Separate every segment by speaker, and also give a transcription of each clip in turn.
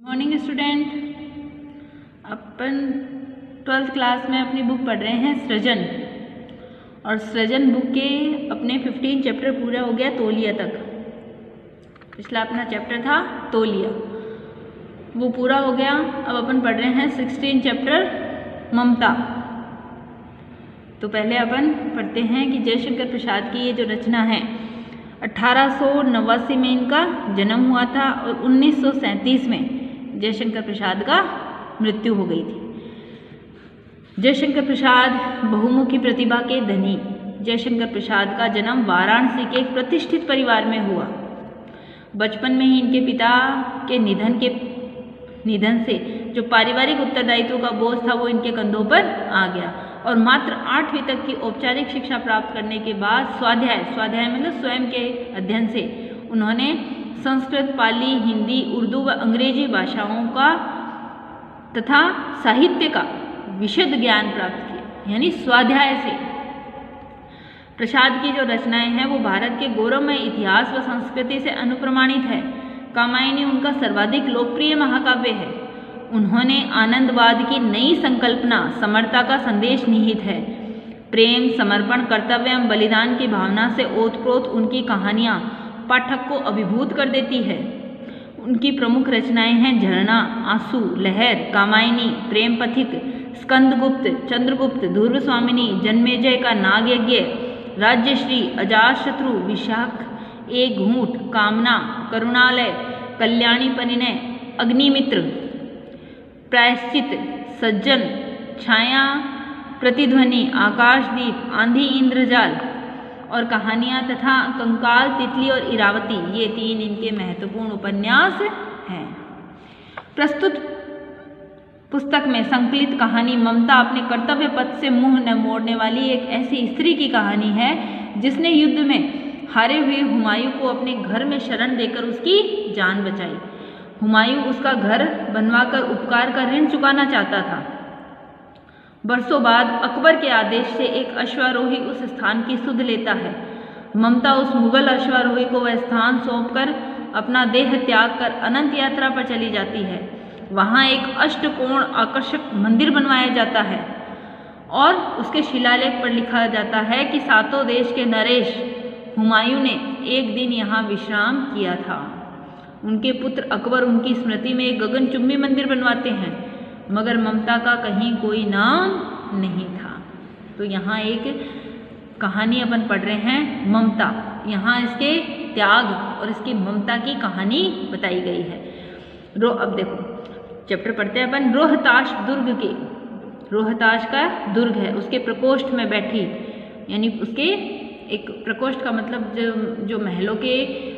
Speaker 1: Morning student, अपन 12th class में अपनी book पढ़ रहे हैं सृजन। और सृजन बुक के अपने 15 चैप्टर पूरा हो गया तौलिया तक। पिछला अपना चैप्टर था तौलिया, वो पूरा हो गया। अब अपन पढ़ रहे हैं 16 चैप्टर ममता। तो पहले अपन पढ़ते हैं कि जयशंकर प्रसाद की ये जो रचना है 1889 में इनका जन्म हुआ था और 1937 में जयशंकर प्रसाद का मृत्यु हो गई थी। जयशंकर प्रसाद बहुमुखी प्रतिभा के धनी। जयशंकर प्रसाद का जन्म वाराणसी के एक प्रतिष्ठित परिवार में हुआ। बचपन में ही इनके पिता के निधन से जो पारिवारिक उत्तरदायित्व का बोझ था वो इनके कंधों पर आ गया और मात्र 8वीं तक की औपचारिक शिक्षा प्राप्त करने के बाद स्वाध्याय मतलब स्वयं के अध्ययन से उन्होंने संस्कृत, पाली, हिंदी, उर्दू व अंग्रेजी भाषाओं का तथा साहित्य का विशद ज्ञान प्राप्त किया, यानी स्वाध्याय से। प्रसाद की जो रचनाएं हैं वो भारत के गौरवमय इतिहास व संस्कृति से अनुप्रमाणित है। कामायनी उनका सर्वाधिक लोकप्रिय महाकाव्य है। उन्होंने आनंदवाद की नई संकल्पना समरता का संदेश निहित है। प्रेम, समर्पण, कर्तव्य एवं बलिदान की भावना से ओतप्रोत उनकी कहानियां पाठक को अभिभूत कर देती है। उनकी प्रमुख रचनाएं हैं झरना, आंसू, लहर, कामायनी, प्रेम पथिक, स्कंदगुप्त, चंद्रगुप्त, ध्रुव स्वामिनी, जन्मेजय का नाग यज्ञ, राज्यश्री, अजातशत्रु, विशाख, एक घूंट, कामना, करुणालय, कल्याणी परिणय, अग्निमित्र, प्रायश्चित, सज्जन, छाया, प्रतिध्वनि, आकाशदीप, आंधी, इंद्रजाल और कहानियां तथा कंकाल, तितली और इरावती, ये 3 इनके महत्वपूर्ण उपन्यास हैं। प्रस्तुत पुस्तक में संकलित कहानी ममता अपने कर्तव्य पथ से मुंह न मोड़ने वाली एक ऐसी स्त्री की कहानी है जिसने युद्ध में हारे हुए हुमायूं को अपने घर में शरण देकर उसकी जान बचाई। हुमायूं उसका घर बनवाकर उपकार का ऋण चुकाना चाहता था। बरसों बाद अकबर के आदेश से एक अश्वारोही उस स्थान की सुध लेता है। ममता उस मुगल अश्वारोही को वह स्थान सौंपकर अपना देह त्याग कर अनंत यात्रा पर चली जाती है। वहाँ एक अष्टकोण आकर्षक मंदिर बनवाया जाता है और उसके शिलालेख पर लिखा जाता है कि सातों देश के नरेश हुमायूं ने एक दिन यहाँ विश्राम किया था। उनके पुत्र अकबर उनकी स्मृति में एक गगनचुंबी मंदिर बनवाते हैं, मगर ममता का कहीं कोई नाम नहीं था। तो यहाँ एक कहानी अपन पढ़ रहे हैं ममता। यहाँ इसके त्याग और इसकी ममता की कहानी बताई गई है। अब देखो चैप्टर पढ़ते हैं अपन। रोहताश दुर्ग के, रोहताश का दुर्ग है, उसके प्रकोष्ठ में बैठी, यानी उसके एक प्रकोष्ठ का मतलब जो महलों के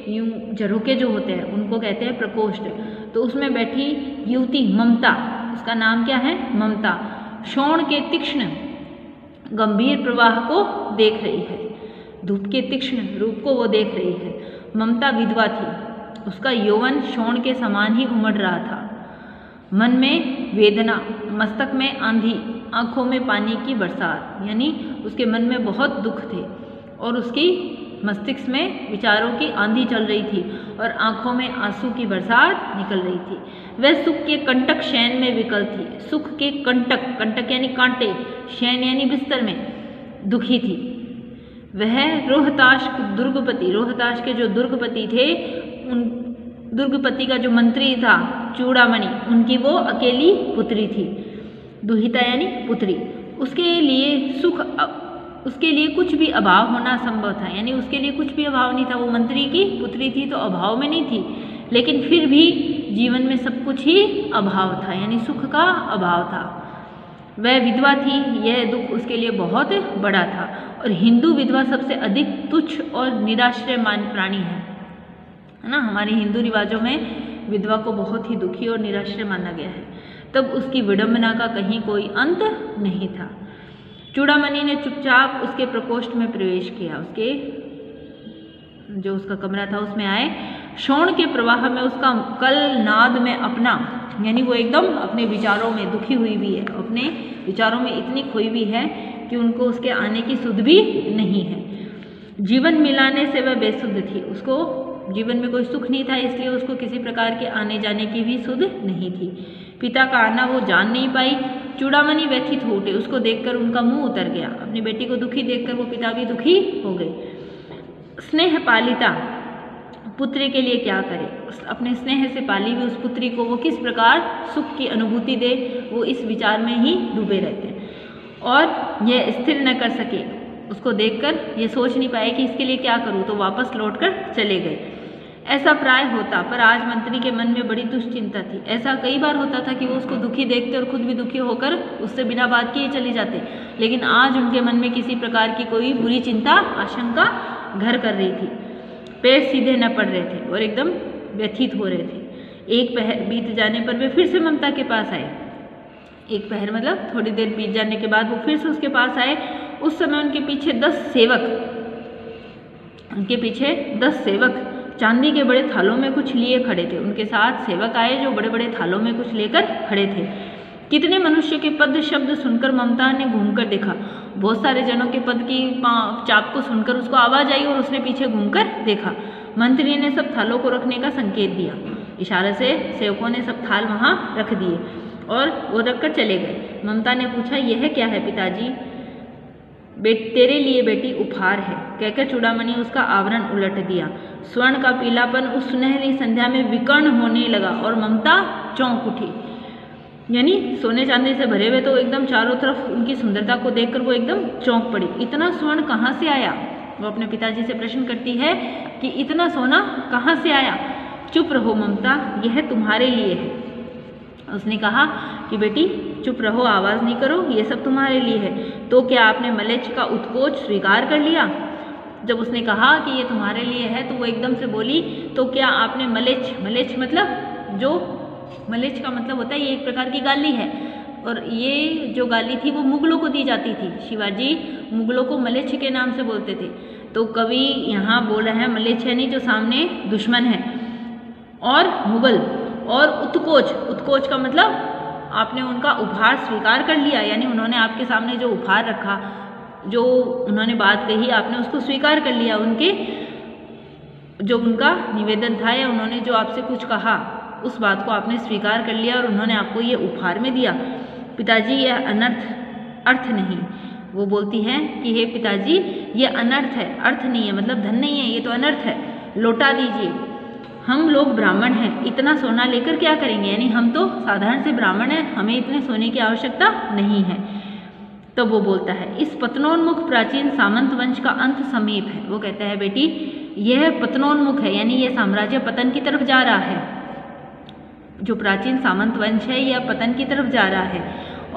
Speaker 1: यूं झरोके जो होते हैं उनको कहते हैं प्रकोष्ठ। तो उसमें बैठी युवती ममता, उसका नाम क्या है? ममता, शोण के तीक्ष्ण गंभीर प्रवाह को देख रही है। धूप के तीक्ष्ण रूप को वो देख रही है। ममता विधवा थी। उसका यौवन शोण के समान ही उमड़ रहा था। मन में वेदना, मस्तक में आंधी, आंखों में पानी की बरसात, यानी उसके मन में बहुत दुख थे और उसकी मस्तिष्क में विचारों की आंधी चल रही थी और आंखों में आंसू की बरसात निकल रही थी। वह सुख के कंटक शयन में विकल थी। सुख के कंटक, कंटक यानी कांटे, शयन यानी बिस्तर में दुखी थी। वह रोहताश दुर्गपति, रोहताश के जो दुर्गपति थे, उन दुर्गपति का जो मंत्री था चूड़ामणि, उनकी वो अकेली पुत्री थी। दुहिता यानी पुत्री। उसके लिए कुछ भी अभाव होना संभव था, यानी उसके लिए कुछ भी अभाव नहीं था। वो मंत्री की पुत्री थी तो अभाव में नहीं थी, लेकिन फिर भी जीवन में सब कुछ ही अभाव था, यानी सुख का अभाव था। वह विधवा थी, यह दुख उसके लिए बहुत बड़ा था। और हिंदू विधवा सबसे अधिक तुच्छ और निराश्रय प्राणी है ना। हमारे हिंदू रिवाजों में विधवा को बहुत ही दुखी और निराश्रय माना गया है। तब उसकी विडंबना का कहीं कोई अंत नहीं था। चूड़ामणि ने चुपचाप उसके प्रकोष्ठ में प्रवेश किया। उसके जो उसका कमरा था उसमें आए। शोण के प्रवाह में उसका कल नाद में अपना, यानी वो एकदम अपने विचारों में दुखी हुई भी है, अपने विचारों में इतनी खोई भी है कि उनको उसके आने की सुध भी नहीं है। जीवन मिलाने से वह बेसुध थी, उसको जीवन में कोई सुख नहीं था, इसलिए उसको किसी प्रकार के आने जाने की भी सुध नहीं थी। पिता का आना वो जान नहीं पाई। चूड़ामणि व्यथित हो उठे, उसको देखकर उनका मुंह उतर गया। अपनी बेटी को दुखी देखकर वो पिता भी दुखी हो गए। स्नेह पालिता पुत्री के लिए क्या करे, अपने स्नेह से पाली हुई उस पुत्री को वो किस प्रकार सुख की अनुभूति दे, वो इस विचार में ही डूबे रहते हैं और यह स्थिर न कर सके। उसको देखकर ये सोच नहीं पाए कि इसके लिए क्या करूं, तो वापस लौटकर चले गए। ऐसा प्राय होता, पर आज मंत्री के मन में बड़ी दुश्चिंता थी। ऐसा कई बार होता था कि वो उसको दुखी देखते और खुद भी दुखी होकर उससे बिना बात किए चले जाते, लेकिन आज उनके मन में किसी प्रकार की कोई बुरी चिंता, आशंका घर कर रही थी। पैर सीधे न पड़ रहे थे और एकदम व्यथित हो रहे थे। एक पहर बीत जाने पर वे फिर से ममता के पास आए। एक पहर मतलब थोड़ी देर बीत जाने के बाद वो फिर से उसके पास आए। उस समय उनके पीछे 10 सेवक चांदी के बड़े थालों में कुछ लिए खड़े थे। उनके साथ सेवक आए जो बड़े बड़े थालों में कुछ लेकर खड़े थे। कितने मनुष्य के पद शब्द सुनकर ममता ने घूमकर देखा। बहुत सारे जनों के पद की चाप को सुनकर उसको आवाज आई और उसने पीछे घूमकर देखा। मंत्री ने सब थालों को रखने का संकेत दिया। इशारे से सेवकों ने सब थाल वहां रख दिए और वो रखकर चले गए। ममता ने पूछा, यह क्या है पिताजी? तेरे लिए बेटी उपहार है, कहकर चूड़ामणि उसका आवरण उलट दिया। स्वर्ण का पीलापन उस सुनहरी संध्या में विकर्ण होने लगा और ममता चौंक उठी। यानी सोने चांदी से भरे हुए तो एकदम चारों तरफ उनकी सुंदरता को देखकर वो एकदम चौंक पड़ी। इतना स्वर्ण कहाँ से आया? वो अपने पिताजी से प्रश्न करती है कि इतना सोना कहाँ से आया? चुप रहो ममता, यह तुम्हारे लिए है। उसने कहा कि बेटी चुप रहो, आवाज नहीं करो, ये सब तुम्हारे लिए है। तो क्या आपने मलेच्छ का उत्कोच स्वीकार कर लिया? जब उसने कहा कि ये तुम्हारे लिए है तो वो एकदम से बोली, तो क्या आपने मलेच्छ मतलब जो मलेच्छ का मतलब होता है ये एक प्रकार की गाली है, और ये जो गाली थी वो मुगलों को दी जाती थी। शिवाजी मुगलों को मलेच्छ के नाम से बोलते थे। तो कवि यहाँ बोल रहे हैं मलेच्छ यानी जो सामने दुश्मन है, और मुगल, और उत्कोच का मतलब आपने उनका उपहार स्वीकार कर लिया, यानी उन्होंने आपके सामने जो उपहार रखा, जो उन्होंने बात कही, आपने उसको स्वीकार कर लिया। उनके जो उनका निवेदन था या उन्होंने जो आपसे कुछ कहा उस बात को आपने स्वीकार कर लिया और उन्होंने आपको ये उपहार में दिया। पिताजी यह अर्थ नहीं। वो बोलती हैं कि हे पिताजी ये अनर्थ है, अर्थ नहीं है, मतलब धन नहीं है, ये तो अनर्थ है, लौटा दीजिए। हम लोग ब्राह्मण हैं, इतना सोना लेकर क्या करेंगे? यानी हम तो साधारण से ब्राह्मण हैं, हमें इतने सोने की आवश्यकता नहीं है। तब वो बोलता है, इस पतनोन्मुख प्राचीन सामंत वंश का अंत समीप है। वो कहता है बेटी यह पतनोन्मुख है, यानी यह साम्राज्य पतन की तरफ जा रहा है। जो प्राचीन सामंत वंश है यह पतन की तरफ जा रहा है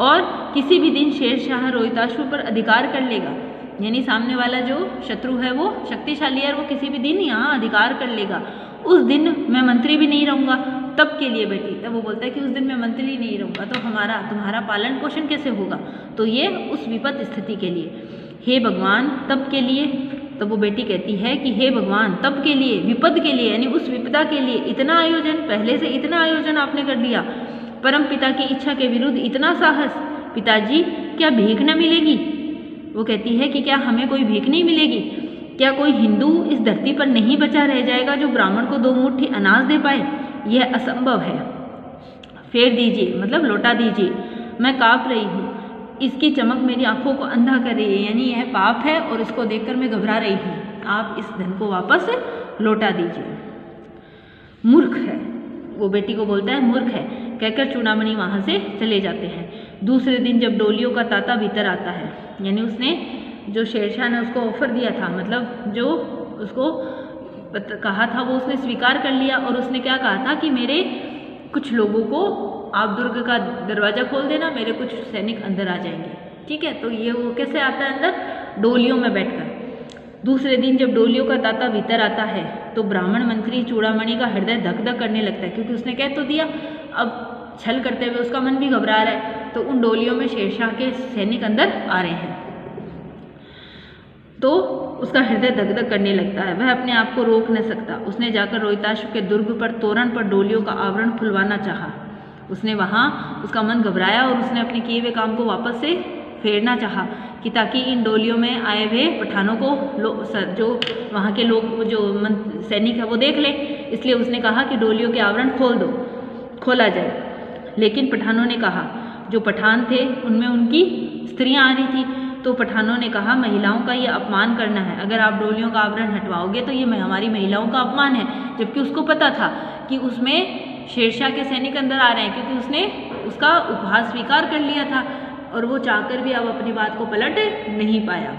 Speaker 1: और किसी भी दिन शेरशाह रोहिताश्व पर अधिकार कर लेगा। यानी सामने वाला जो शत्रु है वो शक्तिशाली है और वो किसी भी दिन यहाँ अधिकार कर लेगा। उस दिन मैं मंत्री भी नहीं रहूँगा, तब के लिए बेटी। तब वो बोलता है कि उस दिन मैं मंत्री नहीं रहूँगा तो तुम्हारा पालन पोषण कैसे होगा? तो ये उस विपद स्थिति के लिए। हे भगवान तब के लिए। तब वो बेटी कहती है कि हे भगवान तब के लिए, विपद के लिए, यानी उस विपदा के लिए इतना आयोजन, पहले से इतना आयोजन आपने कर लिया। परम पिता की इच्छा के विरुद्ध इतना साहस। पिताजी क्या भीख न मिलेगी? वो कहती है कि क्या हमें कोई भीख नहीं मिलेगी? क्या कोई हिंदू इस धरती पर नहीं बचा रह जाएगा जो ब्राह्मण को 2 मुट्ठी अनाज दे पाए? यह असंभव है। फेर दीजिए, मतलब लौटा दीजिए। मैं काँप रही हूँ, इसकी चमक मेरी आंखों को अंधा कर रही है, यानी यह पाप है और इसको देखकर मैं घबरा रही हूँ। आप इस धन को वापस लौटा दीजिए। मूर्ख है, वो बेटी को बोलता है मूर्ख है, कहकर चूड़ामणि वहाँ से चले जाते हैं। दूसरे दिन जब डोलियों का ताता भीतर आता है, यानी उसने जो शेरशाह ने उसको ऑफर दिया था, मतलब जो उसको कहा था वो उसने स्वीकार कर लिया और उसने क्या कहा था कि मेरे कुछ लोगों को आप दुर्ग का दरवाज़ा खोल देना, मेरे कुछ सैनिक अंदर आ जाएंगे। ठीक है, तो ये वो कैसे आता है अंदर? डोलियों में बैठकर। दूसरे दिन जब डोलियों का ताता भीतर आता है तो ब्राह्मण मंत्री चूड़ामणि का हृदय धक धक करने लगता है, क्योंकि उसने कह तो दिया, अब छल करते हुए उसका मन भी घबरा रहा है। तो उन डोलियों में शेरशाह के सैनिक अंदर आ रहे हैं तो उसका हृदय धक धक करने लगता है। वह अपने आप को रोक न सकता। उसने जाकर रोहिताश्व के दुर्ग पर तोरण पर डोलियों का आवरण खुलवाना चाहा। उसने वहाँ उसका मन घबराया और उसने अपने किए हुए काम को वापस से फेरना चाहा कि ताकि इन डोलियों में आए हुए पठानों को जो वहाँ के लोग जो सैनिक है वो देख ले, इसलिए उसने कहा कि डोलियों के आवरण खोला जाए। लेकिन पठानों ने कहा, जो पठान थे उनमें उनकी स्त्रियां आ रही थी, तो पठानों ने कहा महिलाओं का ये अपमान करना है, अगर आप डोलियों का आवरण हटवाओगे तो ये हमारी महिलाओं का अपमान है। जबकि उसको पता था कि उसमें शेरशाह के सैनिक अंदर आ रहे हैं, क्योंकि उसने उसका उपहास स्वीकार कर लिया था और वो चाहकर भी अब अपनी बात को पलट नहीं पाया।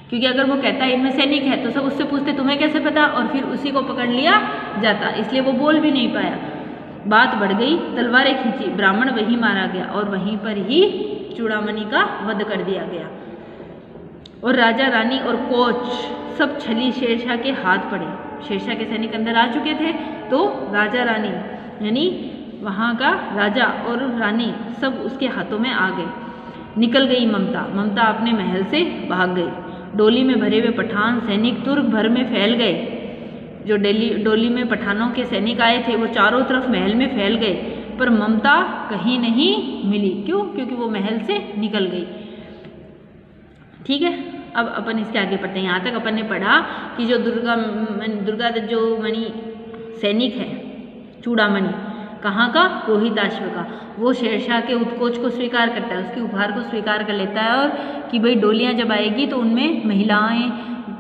Speaker 1: क्योंकि अगर वो कहता है इनमें सैनिक है तो सब उससे पूछते तुम्हें कैसे पता, और फिर उसी को पकड़ लिया जाता, इसलिए वो बोल भी नहीं पाया। बात बढ़ गई, तलवारें खींची, ब्राह्मण वहीं मारा गया और वहीं पर ही चूड़ामणि का वध कर दिया गया। और राजा रानी और कोच सब छली शेरशाह के हाथ पड़े। शेरशाह के सैनिक अंदर आ चुके थे, तो राजा रानी यानी वहाँ का राजा और रानी सब उसके हाथों में आ गए। निकल गई ममता अपने महल से भाग गई। डोली में भरे हुए पठान सैनिक तुर्क भर में फैल गए। जो डोली में पठानों के सैनिक आए थे वो चारों तरफ महल में फैल गए, पर ममता कहीं नहीं मिली। क्यों? क्योंकि वो महल से निकल गई। ठीक है, अब अपन इसके आगे पढ़ते हैं। यहाँ तक अपन ने पढ़ा कि जो दुर्गा जो मणि सैनिक है चूड़ामणि, कहाँ का? रोहिताश्व का। वो शेरशाह के उत्कोच को स्वीकार करता है, उसके उपहार को स्वीकार कर लेता है, और कि भाई डोलियाँ जब आएगी तो उनमें महिलाएं,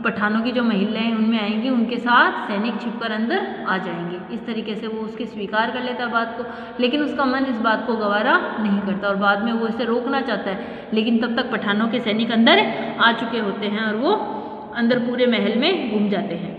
Speaker 1: पठानों की जो महिलाएं उनमें आएंगी, उनके साथ सैनिक छिपकर अंदर आ जाएंगे। इस तरीके से वो उसके स्वीकार कर लेता है बात को, लेकिन उसका मन इस बात को गवारा नहीं करता और बाद में वो इसे रोकना चाहता है, लेकिन तब तक पठानों के सैनिक अंदर आ चुके होते हैं और वो अंदर पूरे महल में घूम जाते हैं।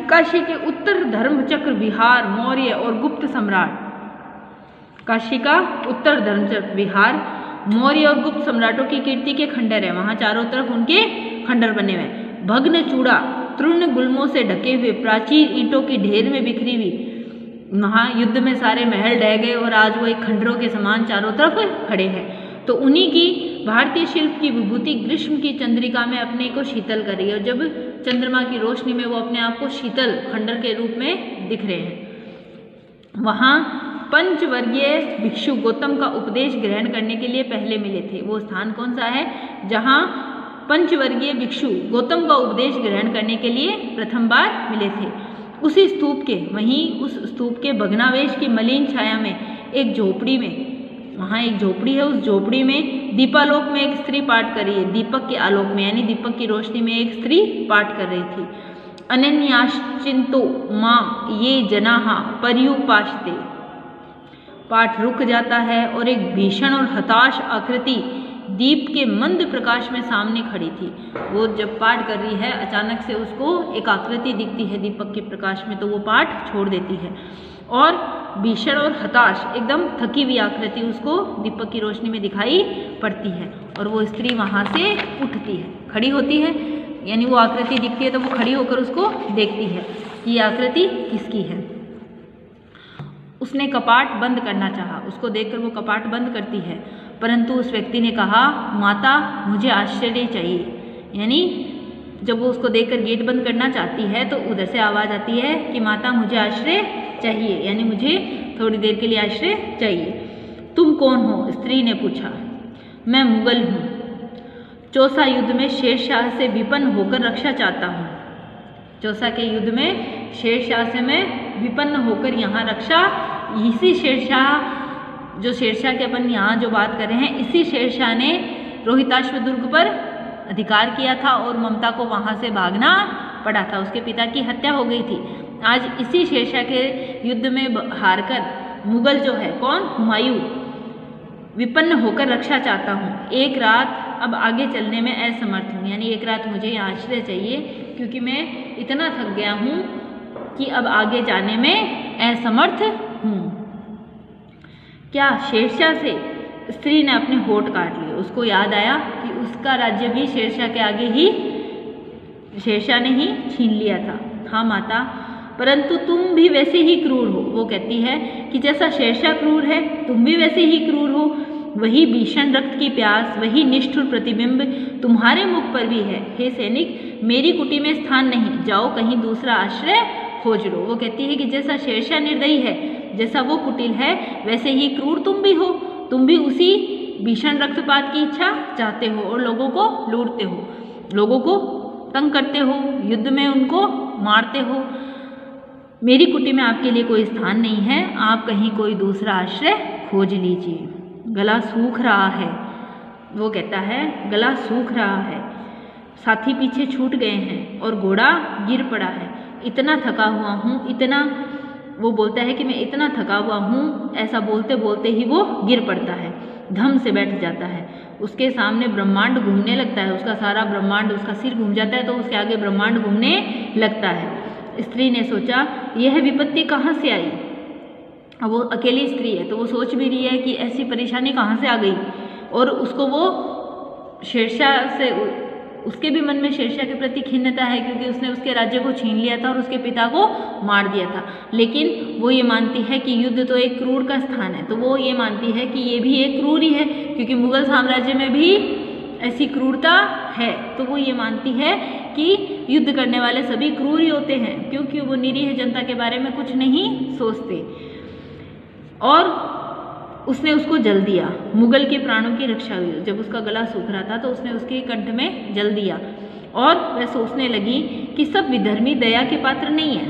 Speaker 1: काशी के उत्तर धर्मचक्र विहार मौर्य और गुप्त सम्राट। काशी का उत्तर धर्मचक्र विहार मौर्य और गुप्त सम्राटों की कीर्ति के खंडर है। वहाँ चारों तरफ उनके खंडर बने हुए हैं। भग्न चूड़ा तृण गुल्मों से ढके हुए प्राचीन ईंटों की ढेर में बिखरी हुई। वहाँ युद्ध में सारे महल ढह गए और आज वो एक खंडरों के समान चारों तरफ खड़े हैं। तो उन्हीं की भारतीय शिल्प की विभूति ग्रीष्म की चंद्रिका में अपने को शीतल कर रही है, और जब चंद्रमा की रोशनी में वो अपने आप को शीतल खंडर के रूप में दिख रहे हैं। वहाँ पंचवर्गीय भिक्षु गौतम का उपदेश ग्रहण करने के लिए पहले मिले थे। वो स्थान कौन सा है? जहाँ पंचवर्गीय भिक्षु गौतम का उपदेश ग्रहण करने के लिए प्रथम बार मिले थे। उसी स्तूप के उस स्तूप के भग्नावेश की मलिन छाया में एक झोपड़ी में, वहाँ एक झोपड़ी है, उस झोपड़ी में दीपालोक में एक स्त्री पाठ कर रही है। दीपक के आलोक में यानी दीपक की रोशनी में एक स्त्री पाठ कर रही थी। अनन्याश्चिंतो माँ ये जनाहा पर्युपाश्ते। पाठ रुक जाता है और एक भीषण और हताश आकृति दीप के मंद प्रकाश में सामने खड़ी थी। वो जब पाठ कर रही है अचानक से उसको एक आकृति दिखती है दीपक के प्रकाश में, तो वो पाठ छोड़ देती है और भीषण और हताश एकदम थकी हुई आकृति उसको दीपक की रोशनी में दिखाई पड़ती है। और वो स्त्री वहाँ से उठती है, खड़ी होती है, यानी वो आकृति दिखती है तो वो खड़ी होकर उसको देखती है कि ये आकृति किसकी है। उसने कपाट बंद करना चाहा, उसको देखकर वो कपाट बंद करती है, परंतु उस व्यक्ति ने कहा माता मुझे आश्रय चाहिए। यानी जब वो उसको देखकर गेट बंद करना चाहती है तो उधर से आवाज़ आती है कि माता मुझे आश्रय चाहिए, यानी मुझे थोड़ी देर के लिए आश्रय चाहिए। तुम कौन हो? स्त्री ने पूछा। मैं मुगल हूँ, चौसा युद्ध में शेरशाह से विपन्न होकर रक्षा चाहता हूँ। चौसा के युद्ध में शेरशाह से मैं विपन्न होकर यहाँ रक्षा, इसी शेरशाह जो शेरशाह के अपन यहाँ जो बात कर रहे हैं, इसी शेरशाह ने रोहिताश्व दुर्ग पर अधिकार किया था और ममता को वहाँ से भागना पड़ा था, उसके पिता की हत्या हो गई थी। आज इसी शेरशाह के युद्ध में हारकर मुगल जो है कौन? हुमायूं, विपन्न होकर रक्षा चाहता हूँ। एक रात अब आगे चलने में असमर्थ हूँ, यानी एक रात मुझे यहाँ आश्रय चाहिए क्योंकि मैं इतना थक गया हूँ कि अब आगे जाने में असमर्थ हूँ। क्या शेरशाह से? स्त्री ने अपने होठ काट लिए। उसको याद आया कि उसका राज्य भी शेरशाह के आगे ही शेरशाह ने ही छीन लिया था। हाँ माता, परंतु तुम भी वैसे ही क्रूर हो। वो कहती है कि जैसा शेरशाह क्रूर है तुम भी वैसे ही क्रूर हो। वही भीषण रक्त की प्यास, वही निष्ठुर प्रतिबिंब तुम्हारे मुख पर भी है। हे सैनिक, मेरी कुटी में स्थान नहीं, जाओ कहीं दूसरा आश्रय खोज लो। वो कहती है कि जैसा शेरशाह निर्दयी है, जैसा वो कुटिल है, वैसे ही क्रूर तुम भी हो। तुम भी उसी भीषण रक्तपात की इच्छा चाहते हो और लोगों को लूटते हो, लोगों को तंग करते हो, युद्ध में उनको मारते हो। मेरी कुटी में आपके लिए कोई स्थान नहीं है, आप कहीं कोई दूसरा आश्रय खोज लीजिए। गला सूख रहा है, वो कहता है गला सूख रहा है, साथी पीछे छूट गए हैं और घोड़ा गिर पड़ा है। इतना थका हुआ हूँ, इतना, वो बोलता है कि मैं इतना थका हुआ हूँ, ऐसा बोलते बोलते ही वो गिर पड़ता है, धम से बैठ जाता है। उसके सामने ब्रह्मांड घूमने लगता है, उसका सारा ब्रह्मांड, उसका सिर घूम जाता है तो उसके आगे ब्रह्मांड घूमने लगता है। स्त्री ने सोचा यह विपत्ति कहाँ से आई। अब वो अकेली स्त्री है तो वो सोच भी रही है कि ऐसी परेशानी कहाँ से आ गई, और उसको वो शेरशाह से, उसके भी मन में शेरशाह के प्रति खिन्नता है क्योंकि उसने उसके राज्य को छीन लिया था और उसके पिता को मार दिया था। लेकिन वो ये मानती है कि युद्ध तो एक क्रूर का स्थान है, तो वो ये मानती है कि ये भी एक क्रूर ही है क्योंकि मुगल साम्राज्य में भी ऐसी क्रूरता है। तो वो ये मानती है कि युद्ध करने वाले सभी क्रूर ही होते हैं क्योंकि वो निरीह जनता के बारे में कुछ नहीं सोचते। और उसने उसको जल दिया, मुगल के प्राणों की रक्षा हुई। जब उसका गला सूख रहा था तो उसने उसके कंठ में जल दिया और वह सोचने लगी कि सब विधर्मी दया के पात्र नहीं है,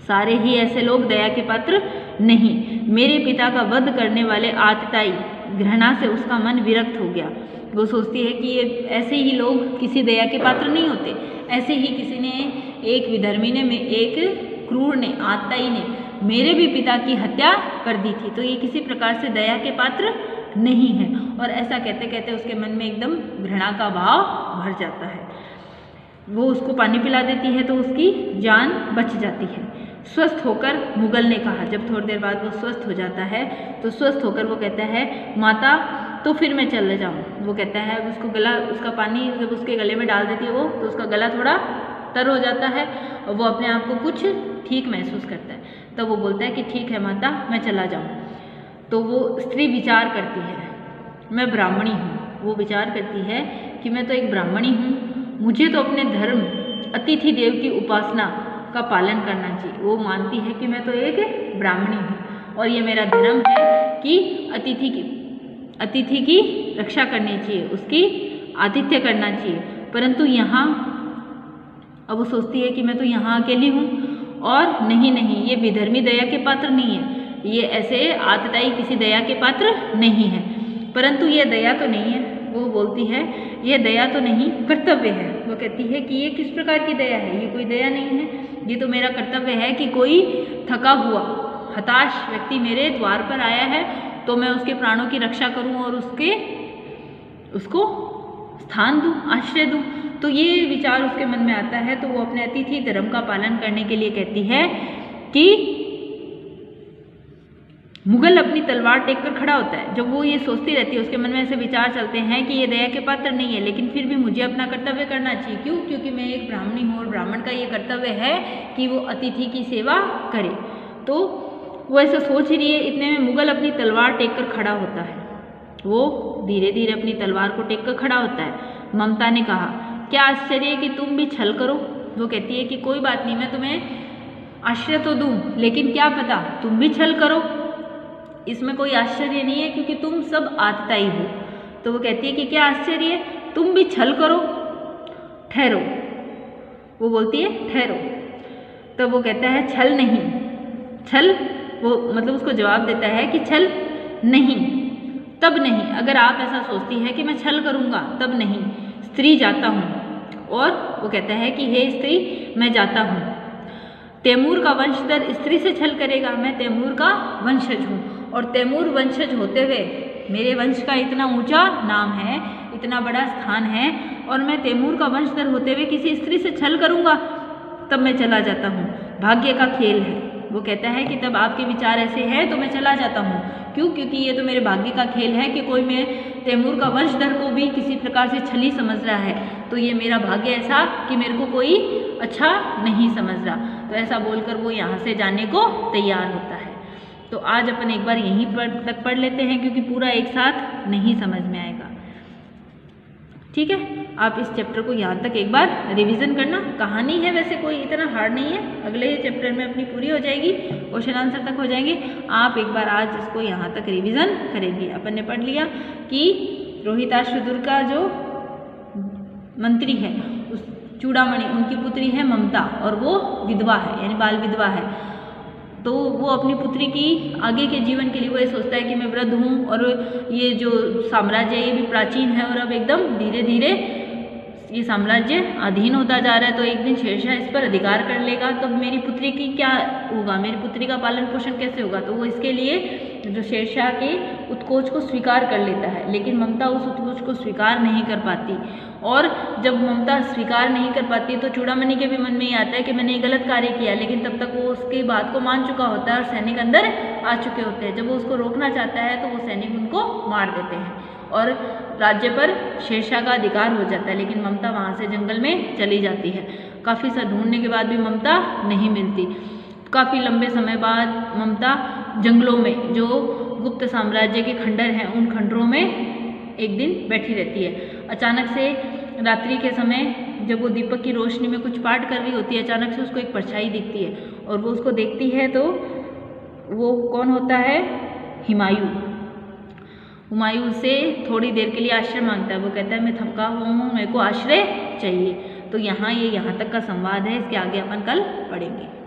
Speaker 1: सारे ही ऐसे लोग दया के पात्र नहीं। मेरे पिता का वध करने वाले आतताई, घृणा से उसका मन विरक्त हो गया। वो सोचती है कि ये ऐसे ही लोग किसी दया के पात्र नहीं होते, ऐसे ही किसी ने, एक विधर्मी ने, एक क्रूर ने, आतताई ने मेरे भी पिता की हत्या कर दी थी, तो ये किसी प्रकार से दया के पात्र नहीं है। और ऐसा कहते कहते उसके मन में एकदम घृणा का भाव भर जाता है। वो उसको पानी पिला देती है तो उसकी जान बच जाती है। स्वस्थ होकर मुगल ने कहा, जब थोड़ी देर बाद वो स्वस्थ हो जाता है तो स्वस्थ होकर वो कहता है माता तो फिर मैं चले जाऊँ। वो कहता है, उसको गला, उसका पानी जब उसके गले में डाल देती है वो, तो उसका गला थोड़ा तर हो जाता है और वो अपने आप को कुछ ठीक महसूस करता है। तब वो बोलता है कि ठीक है माता मैं चला जाऊँ। तो वो स्त्री विचार करती है, मैं ब्राह्मणी हूँ, वो विचार करती है कि मैं तो एक ब्राह्मणी हूँ, मुझे तो अपने धर्म अतिथि देव की उपासना का पालन करना चाहिए। वो मानती है कि मैं तो एक ब्राह्मणी हूँ और ये मेरा धर्म है कि अतिथि की रक्षा करनी चाहिए, उसकी आतिथ्य करना चाहिए। परंतु यहाँ, अब वो सोचती है कि मैं तो यहाँ अकेली हूँ और नहीं, ये विधर्मी दया के पात्र नहीं है, ये ऐसे आतताई किसी दया के पात्र नहीं है। परंतु ये दया तो नहीं है, वो बोलती है ये दया तो नहीं, कर्तव्य है। वो कहती है कि ये किस प्रकार की दया है, ये कोई दया नहीं है, ये तो मेरा कर्तव्य है कि कोई थका हुआ हताश व्यक्ति मेरे द्वार पर आया है तो मैं उसके प्राणों की रक्षा करूं और उसको स्थान दूं, आश्रय दूं। तो ये विचार उसके मन में आता है तो वो अपने अतिथि धर्म का पालन करने के लिए कहती है कि मुगल अपनी तलवार टेक कर खड़ा होता है। जब वो ये सोचती रहती है, उसके मन में ऐसे विचार चलते हैं कि ये दया के पात्र नहीं है, लेकिन फिर भी मुझे अपना कर्तव्य करना चाहिए। क्यों? क्योंकि मैं एक ब्राह्मणी हूँ और ब्राह्मण का ये कर्तव्य है कि वो अतिथि की सेवा करे। तो वो ऐसा सोच ही रही है, इतने में मुगल अपनी तलवार टेक कर खड़ा होता है। वो धीरे धीरे अपनी तलवार को टेक कर खड़ा होता है। ममता ने कहा, क्या आश्चर्य है कि तुम भी छल करो। वो कहती है कि कोई बात नहीं, मैं तुम्हें आश्रय तो दूँ, लेकिन क्या पता तुम भी छल करो, इसमें कोई आश्चर्य नहीं है क्योंकि तुम सब आतताई हो। तो वो कहती है कि क्या आश्चर्य है, तुम भी छल करो, ठहरो। वो बोलती है ठहरो। तो वो कहता है छल नहीं, छल, वो मतलब उसको जवाब देता है कि छल नहीं, तब नहीं, अगर आप ऐसा सोचती है कि मैं छल करूँगा तब नहीं, स्त्री जाता हूँ। और वो कहता है कि हे स्त्री मैं जाता हूँ, तैमूर का वंशधर स्त्री से छल करेगा, मैं तैमूर का वंशज हूँ और तैमूर वंशज होते हुए मेरे वंश का इतना ऊंचा नाम है, इतना बड़ा स्थान है, और मैं तैमूर का वंशधर होते हुए किसी स्त्री से छल करूँगा तब मैं चला जाता हूँ, भाग्य का खेल है। वो कहता है कि तब आपके विचार ऐसे हैं तो मैं चला जाता हूँ। क्यों? क्योंकि ये तो मेरे भाग्य का खेल है कि कोई मैं तैमूर का वंशधर को भी किसी प्रकार से छली समझ रहा है, तो ये मेरा भाग्य ऐसा कि मेरे को कोई अच्छा नहीं समझ रहा। तो ऐसा बोलकर वो यहाँ से जाने को तैयार होता है। तो आज अपन एक बार यहीं तक पढ़ लेते हैं क्योंकि पूरा एक साथ नहीं समझ में आएगा। ठीक है। आप इस चैप्टर को यहाँ तक एक बार रिवीजन करना। कहानी है वैसे कोई इतना हार्ड नहीं है, अगले चैप्टर में अपनी पूरी हो जाएगी, क्वेश्चन आंसर तक हो जाएंगे। आप एक बार आज इसको यहाँ तक रिवीजन करेंगे। अपन ने पढ़ लिया कि रोहिताश्वदुर का जो मंत्री है उस चूड़ामणि, उनकी पुत्री है ममता और वो विधवा है, यानी बाल विधवा है। तो वो अपनी पुत्री की आगे के जीवन के लिए वो ये सोचता है कि मैं वृद्ध हूँ और ये जो साम्राज्य है ये भी प्राचीन है और अब एकदम धीरे धीरे ये साम्राज्य अधीन होता जा रहा है, तो एक दिन शेरशाह इस पर अधिकार कर लेगा, तो मेरी पुत्री की क्या होगा, मेरी पुत्री का पालन पोषण कैसे होगा। तो वो इसके लिए जो शेरशाह के उत्कोच को स्वीकार कर लेता है, लेकिन ममता उस उत्कोच को स्वीकार नहीं कर पाती। और जब ममता स्वीकार नहीं कर पाती तो चूड़ामणि के भी मन में ये आता है कि मैंने ये गलत कार्य किया, लेकिन तब तक वो उसकी बात को मान चुका होता है और सैनिक अंदर आ चुके होते हैं। जब वो उसको रोकना चाहता है तो वो सैनिक उनको मार देते हैं और राज्य पर शेरशाह का अधिकार हो जाता है, लेकिन ममता वहाँ से जंगल में चली जाती है। काफ़ी सा ढूंढने के बाद भी ममता नहीं मिलती। काफ़ी लंबे समय बाद ममता जंगलों में जो गुप्त साम्राज्य के खंडर हैं उन खंडरों में एक दिन बैठी रहती है। अचानक से रात्रि के समय जब वो दीपक की रोशनी में कुछ पाठ कर रही होती है, अचानक से उसको एक परछाई दिखती है और वो उसको देखती है तो वो कौन होता है, हुमायूं। हुमायूं से थोड़ी देर के लिए आश्रय मांगता है। वो कहता है मैं थका हुआ हूँ, मेरे को आश्रय चाहिए। तो यहाँ तक का संवाद है, इसके आगे अपन कल पढ़ेंगे।